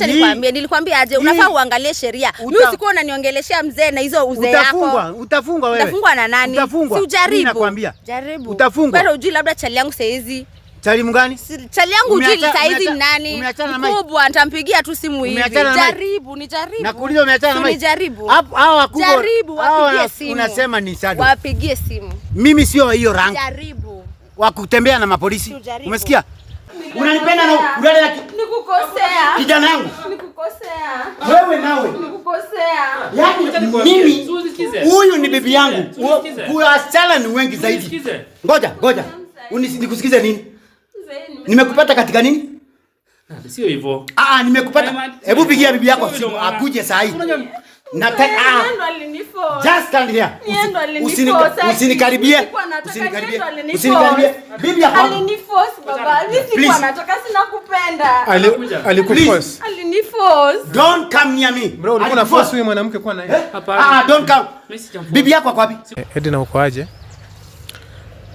wacha nikwambie, nilikwambia aje unafaa uangalie sheria. Mimi usikuwa unaniongeleshea mzee na hizo uzee yako. Utafungwa wewe. Utafungwa na nani? Si ujaribu. Ninakwambia. Jaribu. Utafungwa. Wewe unajui labda chali yangu saizi. Chali mgani? Chali yangu ujui saizi nani? Kubwa nitampigia tu simu hivi. Jaribu, ni jaribu. Nakuuliza umeachana na Mike? Jaribu. Hao wakubwa. Jaribu wapigie simu. Unasema ni sadi. Wapigie simu. Mimi sio hiyo rank. Jaribu. Wa kutembea na mapolisi. Umesikia? Unanipenda na udada yake. Nikukosea. Kijana yangu. Nikukosea. Wewe nawe. Nikukosea. Yaani mimi huyu ni bibi yangu. Wasichana ni wengi zaidi. Ngoja. Nikusikize nini? Nimekupata katika nini? Sio hivyo. Nimekupata. Hebu pigia bibi yako simu akuje saa hii. Nataka just stand here. Usinikaribie. Bibi yako aliniforce baba. Mimi nataka sina kupenda. Alikuforce. Aliniforce. Don't come near me. Bro, ulikuwa na force huyu mwanamke kwa naye. Hapana. Don't come. Bibi yako kwa wapi? Edna uko aje?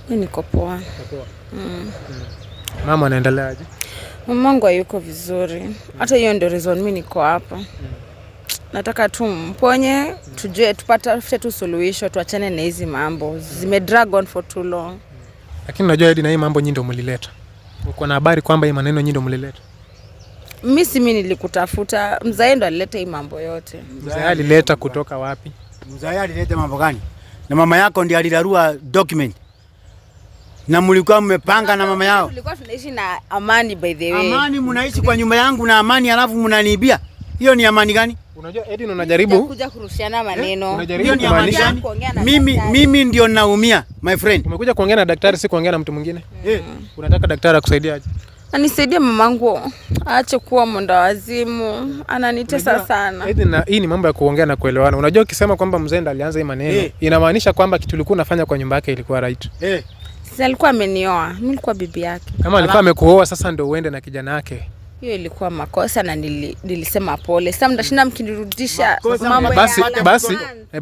Mimi niko poa. Mama anaendelea aje? Mamangu hayuko vizuri. Hata hiyo ndio reason mimi niko hapa. Nataka tu mponye, tujue tupate tu suluhisho, tuachane na hizi mambo. Zime drag on for too long. Lakini unajua Edna, hii mambo nyinyi ndio mlileta. Uko na habari kwamba hii maneno nyinyi ndio mlileta? Mimi nilikutafuta, mzae ndo alileta hii mambo yote. Mzae alileta kutoka wapi? Mzae alileta mambo gani? Na mama yako ndiye alidarua document. Na mlikuwa mmepanga na mama yao. Tulikuwa tunaishi na amani by the way. Amani mnaishi kwa nyumba yangu na amani alafu mnaniibia. Hiyo ni amani gani? Unajua Edna unajaribu kuja kurushiana maneno. Hiyo ni amani gani? Mimi ndio naumia my friend. Umekuja kuongea na daktari, si kuongea na mtu mwingine. Unataka daktari akusaidie aje? Anisaidie mamangu aache kuwa mwendawazimu, ananitesa sana. Edna, hii ni mambo ya kuongea na kuelewana. Unajua ukisema kwamba mzee ndo alianza hii maneno, inamaanisha kwamba kitu ulikuwa unafanya kwa nyumba yake ilikuwa right. Sasa alikuwa amenioa, mimi nilikuwa bibi yake. Kama alikuwa amekuoa sasa ndio uende na kijana yake. Hiyo ilikuwa makosa na nilisema pole. Sasa mtashinda mkinirudisha mambo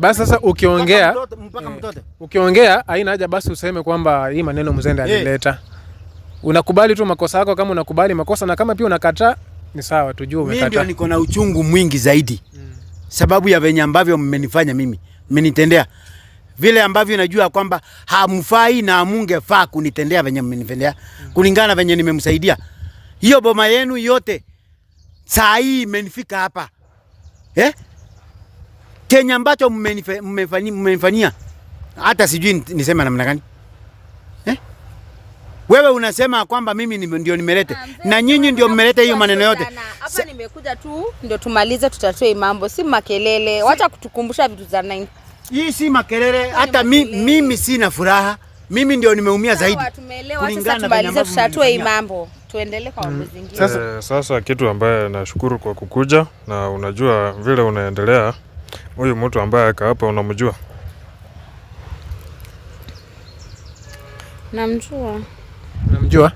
basi sasa ukiongea haina haja basi useme kwamba hii maneno mzee ndo alileta. Unakubali tu makosa yako kama unakubali makosa, na kama pia unakataa ni sawa, tujue umekataa. Mimi ndio niko na uchungu mwingi zaidi. Sababu ya venye ambavyo mmenifanya mimi. Mmenitendea vile ambavyo najua kwamba hamfai na hamungefaa kunitendea venye mmenitendea. Kulingana venye nimemsaidia. Hiyo boma yenu yote saa hii imenifika hapa. Kenya ambacho mmenifanyia hata sijui nisema namna gani. Wewe unasema kwamba mimi ndio nimelete na nyinyi ndio mmeleta hiyo maneno yote. Hapa nimekuja tu ndio tumalize, tutatue mambo, si makelele. Wacha kutukumbusha vitu za 9. Hii si makelele, hata mimi sina furaha. Mimi ndio nimeumia zaidi. Tumeelewa, sasa tumalize, tutatue hii mambo. Tuendelee kwa mambo zingine. Sasa kitu ambaye nashukuru kwa kukuja, na unajua vile unaendelea, huyu mtu ambaye aka hapa unamjua? Namjua. Unamjua?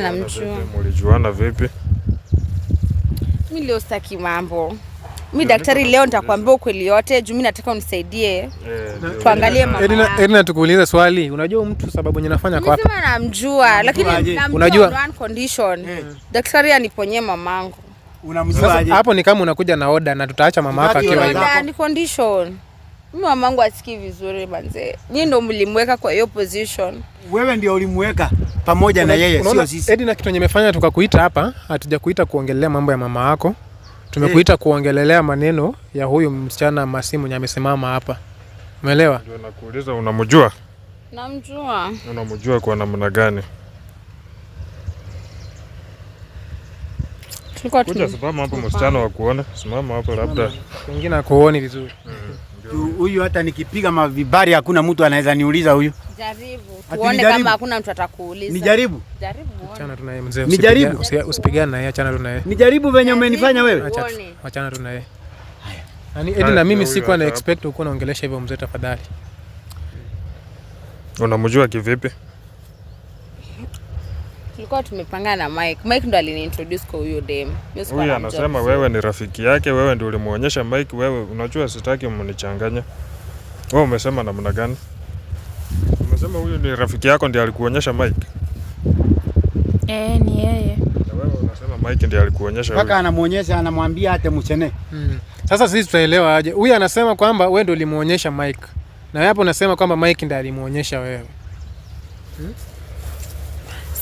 Namjua. Mlijuana vipi? Mimi leo sitaki mambo. Mimi daktari, leo nitakwambia ukweli yote, juu mimi nataka unisaidie. Tuangalie mama. Edna, tukuulize swali. Unajua mtu sababu ninafanya kwa hapa? Mimi namjua, lakini unajua one condition. Daktari aniponye mamangu. Unamjua aje? Hapo ni kama unakuja na order na tutaacha mama yako akiwa hivi. Ni condition. Mimi mamangu asikii vizuri manze. Nyinyi ndio mlimweka kwa hiyo position. Wewe ndio ulimweka pamoja na yeye, sio sisi. Edna, kitu nimefanya tukakuita hapa, hatujakuita kuongelea mambo ya mama yako. Tumekuita kuongelelea maneno ya huyu msichana Masimu mwenye amesimama hapa. Umeelewa? Ndio nakuuliza, unamjua? Namjua. Unamjua kwa namna gani? Kuja simama hapo msichana wa kuona. Simama hapo labda. Wengine hakuoni vizuri. Huyu hata nikipiga mavibari hakuna mtu anaweza niuliza huyu. Jaribu. Tuone kama hakuna mtu atakuuliza. Nijaribu. Jaribu. Achana tu na yeye mzee. Nijaribu. Usipigane na yeye, achana tu na yeye. Nijaribu venye umenifanya wewe. Achana tu na yeye. Yaani Edna, mimi sikuwa na expect uko naongelesha hivyo mzee, tafadhali. Unamjua kivipi? Tulikuwa tumepanga na Mike. Mike ndo aliniintroduce kwa huyo dem. Huyu anasema wewe ni rafiki yake, wewe ndio ulimuonyesha Mike. Wewe unajua sitaki mnichanganya. Wewe umesema namna gani? Umesema huyu ni rafiki yako ndiye alikuonyesha Mike? Ni yeye. Na wewe unasema Unasema Mike ndiye alikuonyesha mpaka anamuonyesha, anamwambia ate mchene. Sasa sisi tutaelewa aje? Huyu anasema kwamba wewe ndio ulimuonyesha Mike. Na wewe hapo unasema kwamba Mike ndiye alimuonyesha wewe.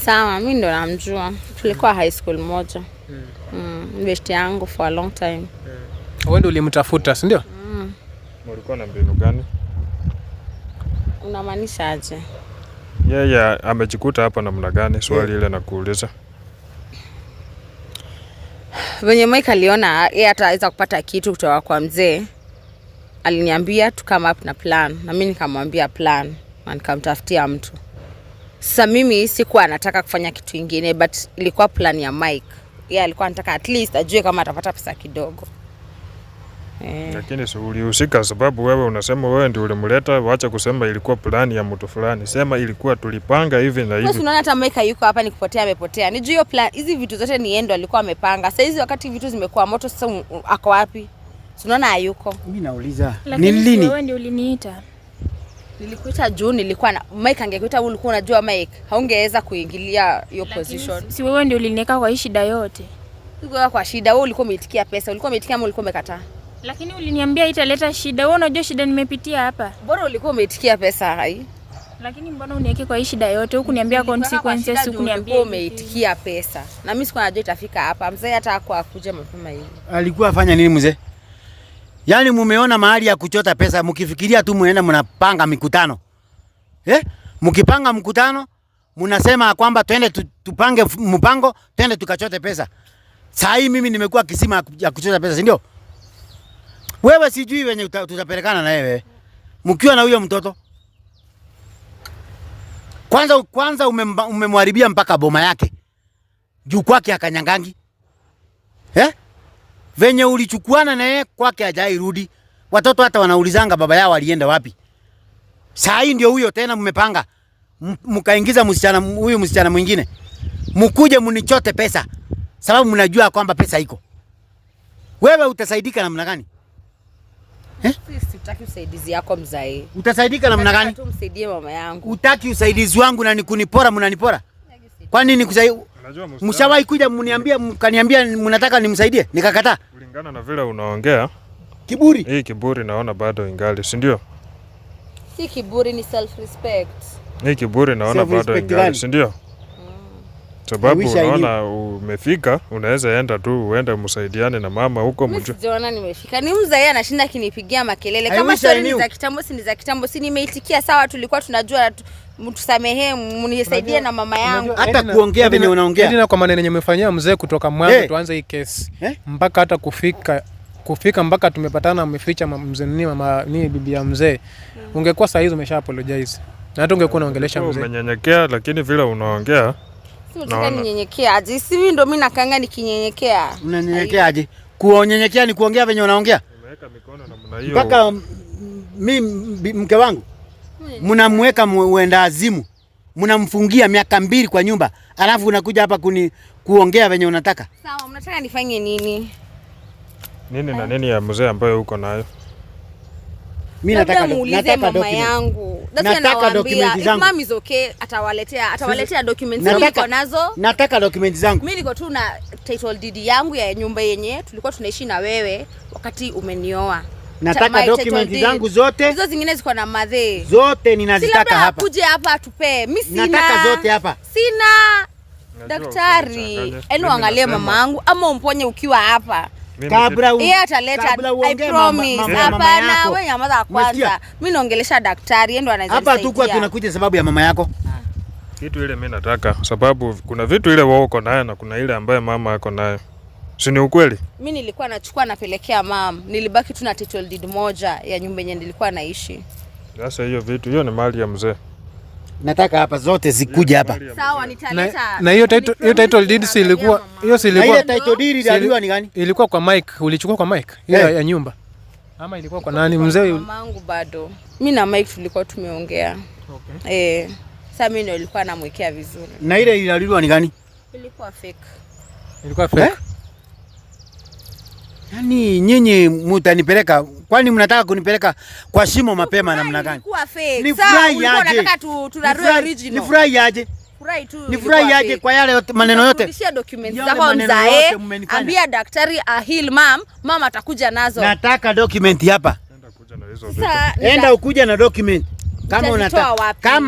Sawa, mimi ndo namjua. Tulikuwa high school moja. Best yangu for a long time. Wewe ndio ulimtafuta, si ndio? Mlikuwa na mbinu gani? Unamaanisha aje? Yeye amejikuta hapa namna gani? Swali ile nakuuliza. Venye Mike aliona yeye ataweza kupata kitu kutoka kwa mzee, aliniambia to come up na plan, na mimi nikamwambia plan na nikamtafutia mtu. Sasa mimi sikuwa nataka kufanya kitu kingine, but ilikuwa plan ya Mike. Yeye alikuwa anataka at least ajue kama atapata pesa kidogo. Lakini si ulihusika, sababu wewe unasema wewe ndio ulimleta. Waacha kusema ilikuwa plani ya mtu fulani, sema ilikuwa tulipanga hivi na hivi. Wewe unaona hata Mike yuko hapa, nikupotea amepotea. Ni juu hiyo plan, hizi vitu zote ni yeye ndo alikuwa amepanga. Sasa hizi wakati vitu zimekuwa moto, sasa ako wapi? Unaona hayuko. Mimi nauliza ni lini? Wewe ndio uliniita. Nilikuita juu, nilikuwa na Mike angekuita, wewe ulikuwa unajua Mike haungeweza kuingilia hiyo position. Si wewe ndio uliniweka kwa hii shida yote. Sikuwa kwa shida, wewe ulikuwa umeitikia pesa, ulikuwa umeitikia ama ulikuwa umekataa? Lakini uliniambia italeta shida. Wewe unajua shida nimepitia hapa. Bora ulikuwa umeitikia pesa hai. Lakini mbona uniweke kwa hii shida yote? Huku niambia consequences, huku niambia umeitikia pesa. Na mimi sikuwa najua itafika hapa. Mzee hata hakuwa akuja mapema hivi. Alikuwa afanya nini mzee? Yaani mumeona mahali ya kuchota pesa, mkifikiria tu muenda mnapanga mikutano. Mkipanga mkutano, mnasema kwamba twende tupange mpango, twende tukachote pesa. Saa hii mimi nimekuwa kisima ya kuchota pesa, si ndio? Wewe sijui wenye tutapelekana na wewe. Mkiwa na huyo mtoto. Kwanza umemharibia mpaka boma yake. Juu kwake akanyangangi. Venye ulichukuana na yeye kwake hajairudi. Watoto hata wanaulizanga baba yao alienda wapi. Saa hii ndio huyo tena mmepanga. Mkaingiza huyu msichana mwingine. Mkuje mnichote pesa. Sababu mnajua kwamba pesa iko. Wewe utasaidika namna gani? Sisi utaki usaidizi yako mzee. Utasaidika namna gani? Tumsaidie mama yangu. Utaki usaidizi wangu na nikunipora, mnanipora. Kwa nini nikusaidia? Mshawahi kuja mkaniambia mnataka nimsaidie, nikakataa. Kulingana na vile unaongea, kiburi. Hii kiburi naona bado ingali, si ndio? Si kiburi, ni self respect. Hii kiburi naona bado ingali, si ndio? Sababu unaona umefika, unaweza enda tu uende msaidiane na mama huko mjue. Mimi sijaona nimefika. Ni mzee anashinda kinipigia makelele. Kama story ni za kitambo, si ni za kitambo, si nimeitikia sawa, tulikuwa tunajua mtusamehe, mnisaidie na mama yangu. Hata kuongea venye unaongea. Ndio kwa maneno yenye umefanyia mzee kutoka mwanzo tuanze hii kesi. Mpaka hata kufika mpaka tumepatana mmeficha mzee ni bibi ya mzee. Ungekuwa saa hizo umesha apologize. Na hata ungekuwa unaongelesha mzee. Umenyenyekea, lakini vile unaongea Sio ninyenyekea aje? Si mimi ndo mimi nakanga nikinyenyekea. Unanyenyekea aje? Kuonyenyekea ni kuongea venye unaongea? Umeweka mikono namna hiyo. Mpaka mimi mke wangu mnamweka uenda azimu. Mnamfungia miaka 2 kwa nyumba. Alafu unakuja hapa kuongea venye unataka. Sawa, mnataka nifanye nini? Nini na nini ya mzee ambayo uko nayo? Mimi nataka mama yangu. Nataka dokumenti zangu. Mama is okay, atawaletea documents niko nazo. Nataka dokumenti zangu. Mimi niko tu na title deed yangu ya nyumba yenye tulikuwa tunaishi na wewe wakati umenioa. Nataka dokumenti zangu zote. Hizo zingine ziko na madhe. Zote ninazitaka hapa. Kuje hapa atupe. Mimi sina. Nataka zote hapa. Sina. Daktari, angalie mama yangu ama umponye ukiwa hapa. Kabla ataleta, I promise. Hapana, wewe nyamaza kwanza. Mimi naongelesha daktari, yeye ndo anaweza hapa tu kwa tunakuja sababu ya mama yako. Kitu ile mimi nataka sababu kuna vitu ile wao uko nayo na kuna ile ambaye mama yako nayo. Si ni ukweli? Mimi nilikuwa nachukua napelekea mama. Nilibaki tu na title deed moja ya nyumba yenye nilikuwa naishi. Sasa hiyo vitu hiyo ni mali ya mzee. Nataka hapa zote zikuja hapa. Sawa, nitaleta. Na hiyo title deed si ilikuwa ile title deed ilikuwa ni gani? Ilikuwa kwa Mike, ulichukua kwa Mike ile ya nyumba. Ama ilikuwa kwa nani mzee? Mamangu bado. Mimi na Mike tulikuwa tumeongea. Okay. Sasa mimi ndio nilikuwa namwekea vizuri. Na ile ilikuwa ni gani? Ilikuwa fake. Ilikuwa fake. Yaani nyinyi mtanipeleka, kwani mnataka kunipeleka kwa shimo mapema namna gani? Ilikuwa fake. Ni furahi aje? Nataka tunarudi original. Ni furahi aje? Nifurahi tu. Nifurahi aje kwa yale yote maneno yote. Rudishia documents zako mzae. Ambia daktari heal mama atakuja nazo. Nataka document hapa. Enda ukuja na document. Kama unataka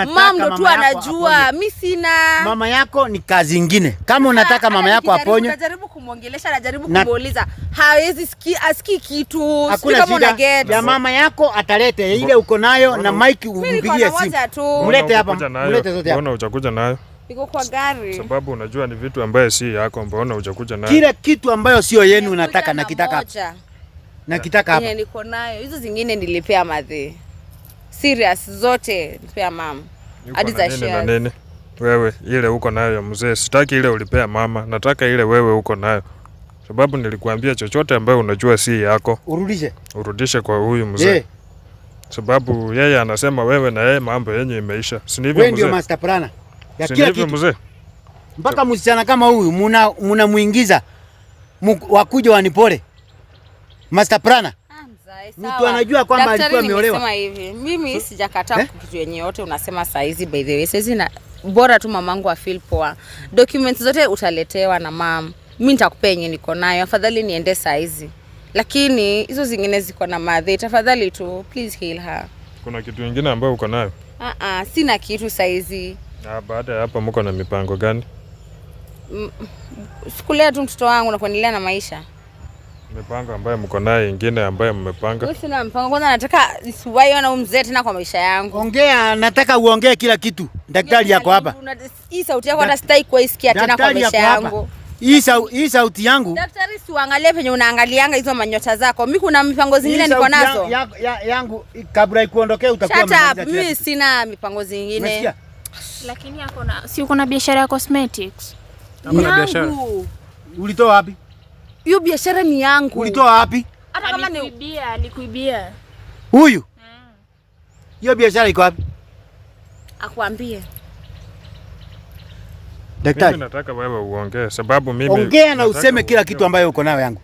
mama tu anajua, mimi sina. Mama yako ni kazi nyingine. Kama unataka mama yako aponywe, najaribu kumuongelesha, najaribu kumuuliza. Hawezi asikii kitu. Hakuna shida ya mama yako atalete ile uko nayo na Mike umpigie simu. Mlete hapa. Mlete zote hapa. Mbona utakuja nayo? Iko kwa gari. Sababu unajua ni vitu ambaye si yako, mbona utakuja nayo? Kile kitu ambayo sio yenu unataka nakitaka. Nakitaka hapa. Niko nayo. Hizo zingine nilipea madhe. Serious zote nipea mama. Hadi za share. Nini? Wewe ile uko nayo ya mzee. Sitaki ile ulipea mama. Nataka ile wewe uko nayo. Sababu nilikuambia chochote ambayo unajua si yako. Urudishe kwa huyu mzee. Sababu yeye anasema wewe na yeye mambo yenyu imeisha. Si ndivyo mzee? Wewe ndio master plana. Ya kila kitu mzee. Mpaka msichana kama huyu mnamuingiza wakuja wanipole. Master plana. Mtu anajua kwamba alikuwa ameolewa. Nasema hivi, mimi sijakataa kitu yenye yote unasema saa hizi, by the way. Sasa na bora tu mamangu afeel poa. Documents zote utaletewa na mama. Mimi nitakupea yenye niko nayo. Afadhali niende saa hizi. Lakini hizo zingine ziko na madhe. Tafadhali tu please heal her. Kuna kitu kingine ambayo uko nayo? Sina kitu saa hizi. Baada ya hapo mko na mipango gani? Sikulea tu mtoto wangu na kuendelea na maisha. Mipango ambayo mko nayo ingine ambayo mmepanga? Mimi sina mpango. Kwanza nataka nisiwahi na mzee tena kwa maisha yangu. Ongea, nataka uongee kila kitu. Daktari yako hapa. Hii sauti yako hata sitaki kuisikia tena kwa maisha yangu. Hii sauti yangu. Daktari, siangalie penye unaangalianga hizo manyota zako. Mimi kuna mipango zingine niko nazo. Yangu kabla ikuondokee utakuwa umemaliza. Mimi sina mipango zingine. Umesikia? Lakini uko na biashara ya cosmetics. Hakuna biashara. Ulitoa wapi? Hiyo biashara ni yangu. Ulitoa wapi? Hata kama alikuibia. Huyu? Hiyo biashara iko wapi? Akwambie. Daktari, mimi nataka wewe uongee sababu mimi ongea na useme kila kitu ambayo uko nayo yangu.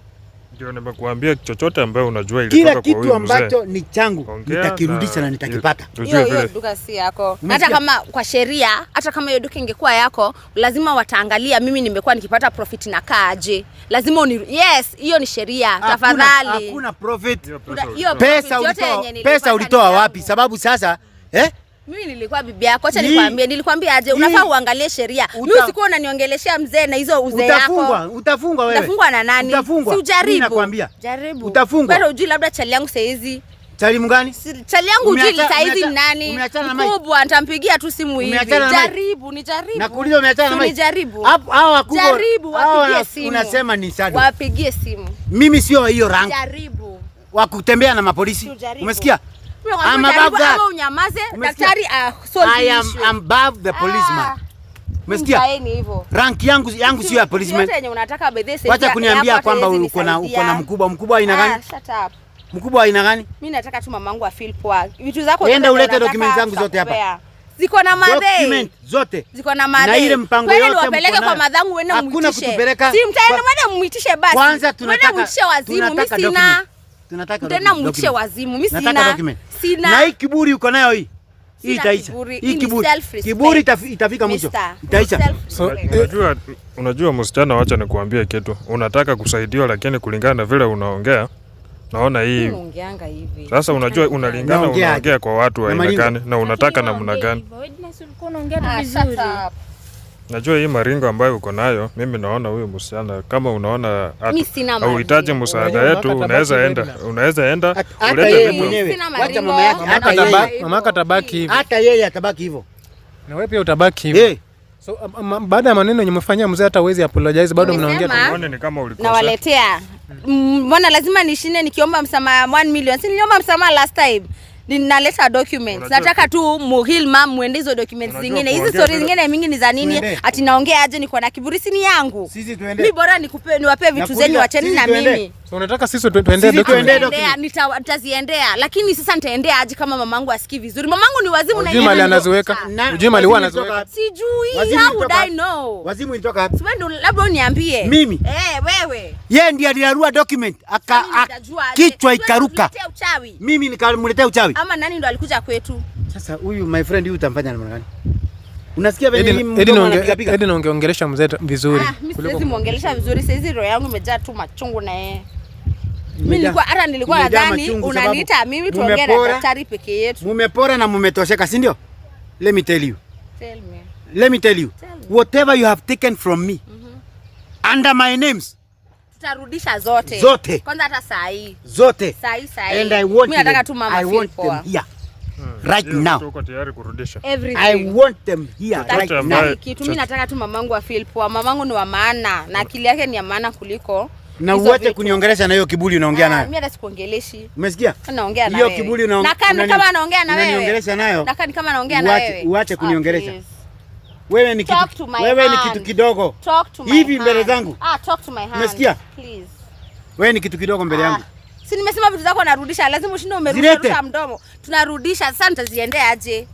Ndio nimekuambia chochote ambayo unajua ilitoka kwa huyu mzee. Kila kitu ambacho ni changu nitakirudisha na nitakipata. Hiyo duka si yako. Hata kama kwa sheria, hata kama hiyo duka ingekuwa yako, lazima wataangalia mimi nimekuwa nikipata profit na kaaje. Lazima yes, hiyo ni sheria. Tafadhali. Hakuna profit. Pesa ulitoa wapi? Sababu sasa mimi nilikuwa bibi yako, acha nilikwambia aje unafaa uangalie sheria. Mimi usikuwa unaniongeleshea mzee na hizo uzee yako. Utafungwa wewe. Utafungwa na nani? Si ujaribu. Mimi nakwambia. Jaribu. Utafungwa. Bado ujui labda chali yangu saa hizi. Chali mgani? Chali yangu ujui saa hizi ni nani? Mkubwa nitampigia tu simu hivi. Jaribu, nijaribu. Nakuuliza umeachana na Mike? Nijaribu. Hao wakubwa. Jaribu wapigie simu. Unasema ni sado. Wapigie simu. Mimi sio hiyo rank. Jaribu. Wakutembea na mapolisi. Umesikia? I'm above that. Unyamaze, daktari I am above the policeman. Umesikia? Rank yangu sio ya policeman. Yote yenye unataka bedhese. Wacha kuniambia kwamba uko na mkubwa aina gani? Shut up. Mkubwa aina gani? Mimi nataka tu mamangu afeel poa. Vitu zako zote. Enda ulete documents zangu zote hapa. Ziko na madhe. Document zote. Ziko na madhe. Na ile mpango yote wapeleke kwa madhangu uende muitishe. Hakuna kutupeleka. Si mtaenda mwende muitishe basi. Kwanza tunataka muitishe wazimu, mimi sina. Tunataka tena muitishe wazimu, mimi sina. Sina. Na hii kiburi uko nayo hii. Hii itaisha. Hii kiburi itafika mwisho. Itaisha. Unajua msichana, wacha nikuambie kitu. Unataka kusaidiwa lakini kulingana na vile unaongea naona hii. Unaongeanga hivi. Sasa unajua unalingana unaongea kwa watu wa aina gani na unataka namna gani? Najua hii maringo ambayo uko nayo, mimi naona huyu msichana kama unaona hauhitaji msaada yetu, unaweza enda ulete vitu mwenyewe. Wacha mama yake, mama atabaki hivyo. Hata yeye atabaki hivyo. Na wewe pia utabaki hivyo. So baada ya maneno nyumefanyia mzee hata uwezi apologize, bado mnaongea tuone ni kama ulikosa. Na waletea. Mbona lazima nishinde nikiomba msamaha 1 million? Si niliomba msamaha last time. Ninaleta documents. Nataka tu muhil mam muende hizo documents zingine. Hizi stories zingine mingi ni za nini? Ati naongea aje niko na kiburi si ni yangu. Sisi tuende. Mimi bora niwape vitu zenyu wacheni na mimi. So unataka sisi tuende documents? Nitaziendea, lakini sasa nitaendea aje kama mamangu asikii vizuri? Mamangu ni wazimu na yeye. Ujui anaziweka. Ujui mali huwa anaziweka. Sijui, how would I know? Wazimu ilitoka wapi? Wewe labda uniambie. Mimi. Wewe. Yeye ndiye alirarua document kichwa ikaruka. Mimi nikamletea uchawi. Ama nani ndo alikuja kwetu? Sasa huyu my friend huyu utamfanya namna gani? Unasikia venye mimi mdomo anapiga. Edi naongelesha mzee vizuri. Mimi siwezi muongelesha vizuri, saizi roho yangu imejaa tu machungu na yeye. Mimi nilikuwa nadhani unaniita mimi tuongee na daktari peke yetu. Mumepora na mumetosheka, si ndio? Let me tell you. Tell me. Let me tell you. Whatever you have taken from me under my names, tutarudisha zote. Zote. Kwanza hata saa hii. Zote. Saa hii. And I want, mimi nataka tu mama feel poa. Here. Right now. Uko tayari kurudisha? I want them here right now. Kitu mimi nataka tu mamangu afeel poa. Mamangu ni wa maana na akili yake ni ya maana kuliko. Na uache kuniongelesha na hiyo kiburi unaongea nayo. Mimi hata sikuongeleshi. Umesikia? Naongea na wewe. Hiyo kiburi unaongea. Na kama anaongea na wewe. Unaniongelesha nayo. Na kama anaongea na wewe. Uache kuniongelesha. Wewe ni kitu kidogo. Hivi mbele zangu. Talk to my hand. Umesikia? Please. Wewe ni kitu kidogo mbele yangu. Si nimesema vitu zako narudisha, lazima ushinde umerudisha mdomo. Tunarudisha, sasa nitaziendea aje?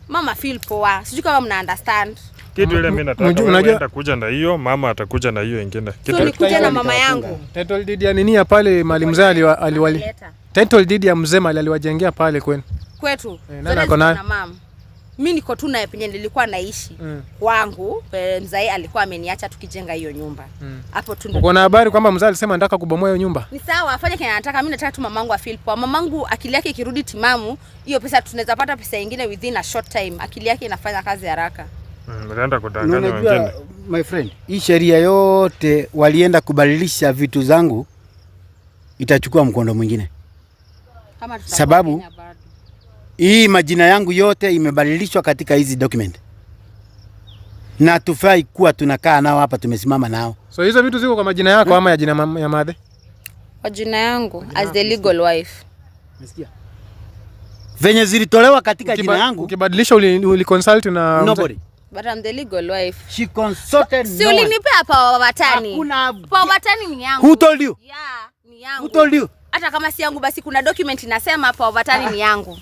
Mama feel poa. Sijui kama mna understand. Kitu ile mimi nataka unaenda kuja na hiyo, mama atakuja na hiyo nyingine. Kitu nikuja na mama yangu. Title deed ya nini ya pale mali mzee aliwali. Title deed ya mzee mali aliwajengea pale kwenu. Kwetu. Na mama. Mimi niko tu na penye nilikuwa naishi kwangu, mzee alikuwa ameniacha tukijenga hiyo nyumba. Hapo tu. Uko na habari kwamba mzee alisema anataka kubomoa hiyo nyumba? Ni sawa, afanye kile anataka. Mimi nataka tu mamangu afeel poa. Mamangu akili yake ikirudi timamu, hiyo pesa tunaweza pata pesa nyingine within a short time. Akili yake inafanya kazi haraka. Mnaenda kudanganya wengine. My friend, hii sheria yote walienda kubadilisha vitu zangu itachukua mkondo mwingine. Sababu hii majina yangu yote imebadilishwa katika hizi document. Na tufai kuwa tunakaa nao hapa tumesimama nao. So hizo vitu ziko kwa majina yako ama ya jina ya madhe? Kwa jina yangu as the legal wife. Umesikia? Venye zilitolewa katika jina yangu. Ukibadilisha uli consult na nobody. But I'm the legal wife. She consulted si ulinipea power watani. Hakuna power watani ni yangu. Who told you? Yeah, ni yangu. Who told you? Hata kama si yangu basi kuna document inasema power watani ni yangu.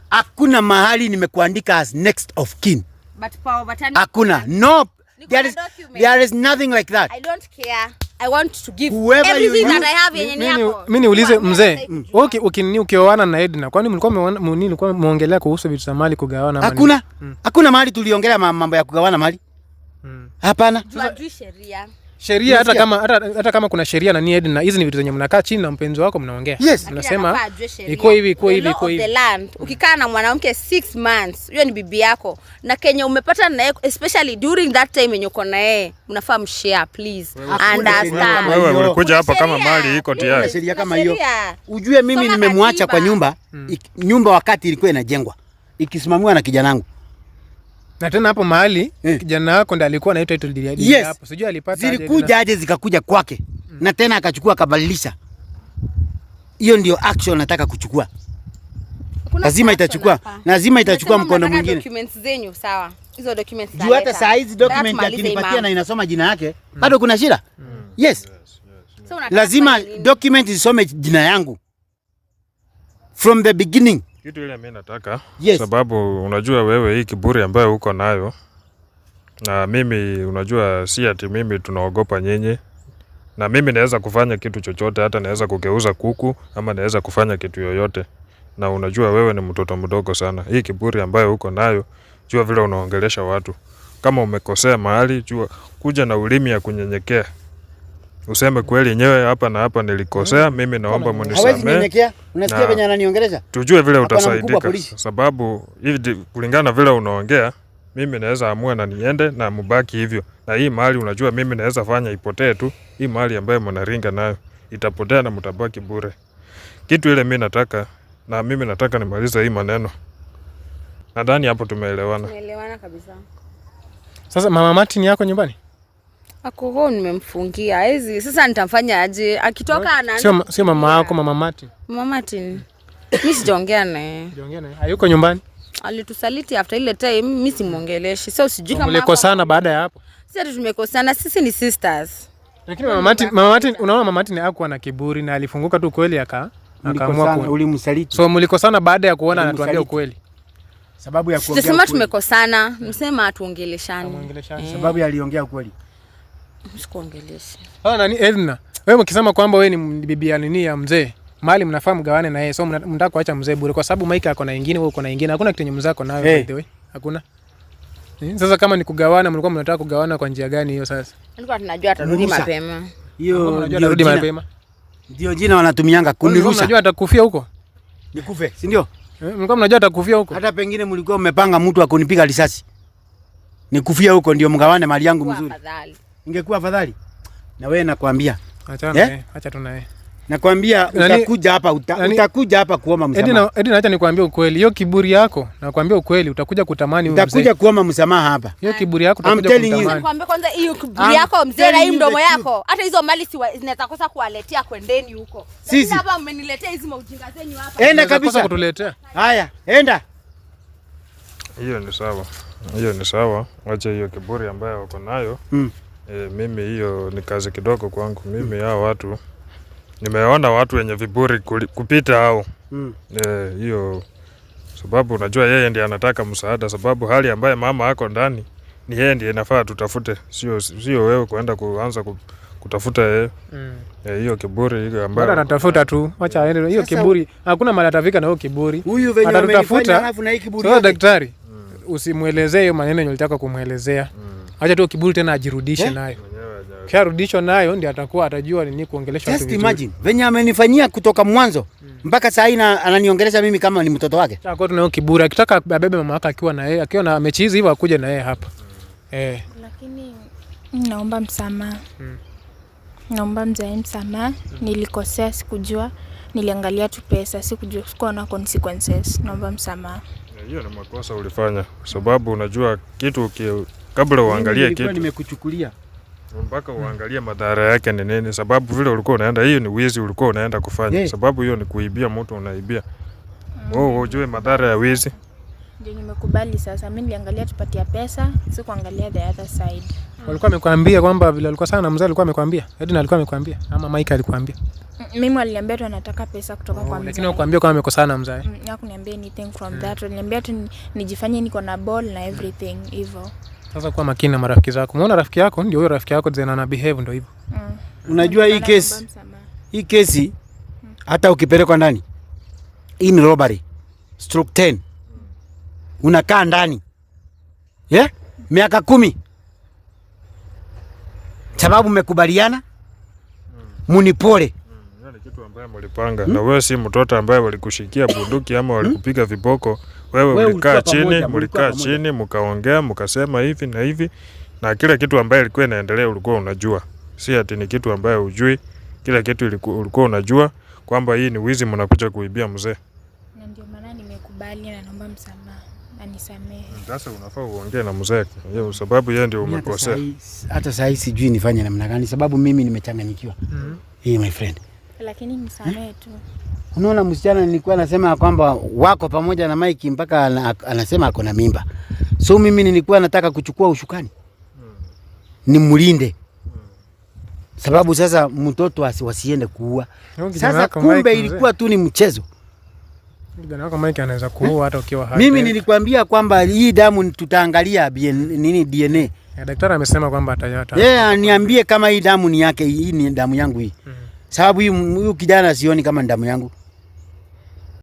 Hakuna mahali nimekuandika as next of kin. But power watani. Hakuna. No. There is nothing like that. I don't care. I want to give whoever everything that I have yenye yako. Mimi niulize mzee, ukioana na Edna, kwani mlikuwa muongelea kuhusu vitu za mali kugawana mali? Hakuna. Hakuna mahali tuliongelea mambo ya kugawana mali. Hapana. Sheria hata kama kuna sheria na ni Edna, hizi ni vitu zenye mnakaa chini na mpenzi wako mnaongea. Yes. Mnasema iko hivi. The land. Ukikaa na mwanamke 6 months, hiyo ni bibi yako. Na Kenya umepata na especially during that time when uko na yeye, mnafaa mshare please. Understand. Wewe ulikuja hapa kama mali iko tayari. Sheria kama hiyo. Ujue mimi nimemwacha kwa nyumba. Nyumba wakati ilikuwa inajengwa. Ikisimamiwa na kijana wangu. Na tena hapo mahali kijana wako ndiye alikuwa na title deed hapo. Sijui alipata zilikuja aje zikakuja kwake. Na tena akachukua akabadilisha. Hiyo ndio action nataka kuchukua. Lazima itachukua mkondo mwingine. Documents zenyu sawa. Hizo documents juu hata saa hizi document akinipatia na inasoma jina yake bado kuna shida. Yes. So lazima document isome jina yangu from the beginning. Kitu ile mimi nataka sababu unajua wewe hii kiburi ambayo uko nayo na mimi unajua si ati mimi tunaogopa nyinyi, na mimi naweza kufanya kitu chochote, hata naweza kugeuza kuku ama naweza kufanya kitu yoyote, na unajua wewe ni mtoto mdogo sana. Hii kiburi ambayo uko nayo, jua vile unaongelesha watu. Kama umekosea mahali, jua kuja na ulimi ya kunyenyekea. Useme kweli yenyewe hapa na hapa nilikosea, mimi naomba mnisamehe. Hawezi nyenyekea. Unasikia venye ananiongelesha? Tujue vile utasaidika. Sababu hivi kulingana vile unaongea, mimi naweza amua na niende na mbaki hivyo. Na hii mali unajua mimi naweza fanya ipotee tu. Hii mali ambayo mnaringa nayo itapotea na mtabaki bure. Kitu ile mimi nataka, na mimi nataka nimalize hii maneno. Nadhani hapo tumeelewana. Tumeelewana kabisa. Sasa mama Martin yako nyumbani? Ako nimemfungia. Hizi sasa nitamfanya aje? Akitoka anaanza. Sio mama yako, mama Martin. Mama Martin. Mimi sijaongea naye. Sijaongea naye. Hayuko nyumbani? Alitusaliti after ile time, mimi simuongeleshi. Sio sijui kama mlikosana baada ya hapo. Si ati tumekosana, sisi ni sisters. Lakini mama Martin, unaona mama Martin hakuwa na kiburi na alifunguka tu kweli akaamua ulimsaliti. So mlikosana baada ya kuona anatuambia ukweli. Sababu ya kuongea. Sema tumekosana, msema atuongeleshane. Sababu aliongea ukweli. Msikuongeleshe. Nani Edna? Wewe mkisema kwamba wewe ni bibi ya nini ya mzee, mali mnafahamu gawane na yeye. So mnataka kuacha mzee bure kwa sababu Mike ako na nyingine, wewe uko na nyingine. Hakuna kitu yenye mzako nayo by the way. Hakuna. Sasa kama ni kugawana, mlikuwa mnataka kugawana kwa njia gani hiyo sasa? Tulikuwa tunajua atarudi mapema. Hiyo ndio jina mapema. Ndio jina wanatumianga kunirusha. Mnajua atakufia huko? Nikufe, si ndio? Mlikuwa mnajua atakufia huko? Hata pengine mlikuwa mmepanga mtu akunipiga risasi. Nikufia huko ndio mgawane mali yangu mzuri. Ingekuwa afadhali. Na wewe nakwambia. Acha tu naye. Nakwambia utakuja hapa utakuja hapa kuomba msamaha. Edina, acha nikwambie ukweli. Hiyo kiburi yako, nakwambia ukweli, utakuja kutamani wewe mzee. Utakuja kuomba msamaha hapa. Hiyo kiburi yako utakuja kutamani. Nakwambia kwanza hiyo kiburi yako mzee na hii mdomo yako. Hata hizo mali zinaweza kosa kuwaletea kwendeni huko. Sisi hapa mmeniletea hizi maujinga zenyu hapa. Enda kabisa kutuletea. Haya, enda. Hiyo ni sawa. Hiyo ni sawa. Acha hiyo kiburi ambayo uko nayo. Mimi hiyo ni kazi kidogo kwangu. Mimi hao watu nimeona watu wenye viburi kupita hao. Hiyo sababu unajua yeye ndiye anataka msaada, sababu hali ambaye mama ako ndani ni yeye ndiye inafaa tutafute, sio wewe kuenda kuanza kutafuta yeye. Hiyo kiburi hiyo ambayo anatafuta tu, acha aende hiyo kiburi. Hakuna mali atafika na hiyo kiburi. Huyu venye amefanya alafu na hii kiburi. Sasa daktari, usimuelezee hiyo maneno yenye unataka kumuelezea. Acha tu kiburi tena ajirudishe nayo. Kisharudishwa nayo ndio atakuwa atajua nini kuongelesha watu vizuri. Just imagine venye amenifanyia kutoka mwanzo mpaka saa hii ananiongelesha mimi kama ni mtoto wake. Kwa tunayo kiburi, akitaka abebe mama yake akiwa na yeye, akiwa na mechi hizi hivyo akuje na yeye hapa. Lakini naomba msamaha. Naomba mzae msamaha. Nilikosea, sikujua. Niliangalia tu pesa, sikujua sikuwa na consequences. Naomba msamaha. Hiyo ni makosa ulifanya, sababu unajua kitu kabla uangalie kitu. Nimekuchukulia mpaka uangalie madhara yake ni nini, sababu vile ulikuwa unaenda, hiyo ni wizi ulikuwa unaenda kufanya. Sababu hiyo ni kuibia mtu, unaibia. Ujue madhara ya wizi. Ndio nimekubali sasa. Mimi niliangalia tupatia pesa, si kuangalia the other side. Walikuwa wamekwambia kwamba vile alikuwa sana mzee, alikuwa amekwambia? Edina alikuwa amekwambia ama Mike alikwambia? Mimi aliniambia tu anataka pesa kutoka kwa mzee. Lakini akwambia kama amekosana na mzee. Hakuniambia anything from that. Aliniambia tu nijifanye niko na ball na everything hivyo. Sasa kuwa makini na marafiki zako. Umeona rafiki yako ndio huyo rafiki yako tena ana behave ndio hivyo. Unajua hii kesi hata ukipelekwa ndani, hii ni robbery stroke 10. Unakaa ndani miaka 10 sababu mmekubaliana munipole. Ni kitu ambaye mlipanga. Na wewe si mtoto ambaye walikushikia bunduki ama walikupiga viboko. Wewe mlikaa chini mkaongea mkasema hivi na hivi, na kila kitu ambaye ilikuwa inaendelea ulikuwa unajua. Si ati ni kitu ambaye hujui. Kila kitu ulikuwa unajua kwamba hii ni wizi mnakuja kuibia mzee. Na ndio maana nimekubali na naomba msamaha. Anisamehe. Sasa unafaa uongee na mzee. Hiyo sababu yeye ndio umekosea. Hata saa hii sijui nifanye namna gani, sababu mimi nimechanganyikiwa. My friend. Lakini msamehe tu. Unaona msichana nilikuwa nasema kwamba wako pamoja na Mike mpaka anasema ako na mimba. So mimi nilikuwa nataka kuchukua ushukani. Nimulinde. Sababu sasa mtoto wasiende kuua. Sasa kumbe ilikuwa tu ni mchezo. Kijana wako Mike anaweza kuua hata ukiwa hai. Mimi nilikwambia kwamba hii damu tutaangalia DNA. Daktari amesema kwamba atayata. Niambie kama hii damu ni yake, hii ni damu yangu hii. Sababu huyu kijana sioni kama ni damu yangu.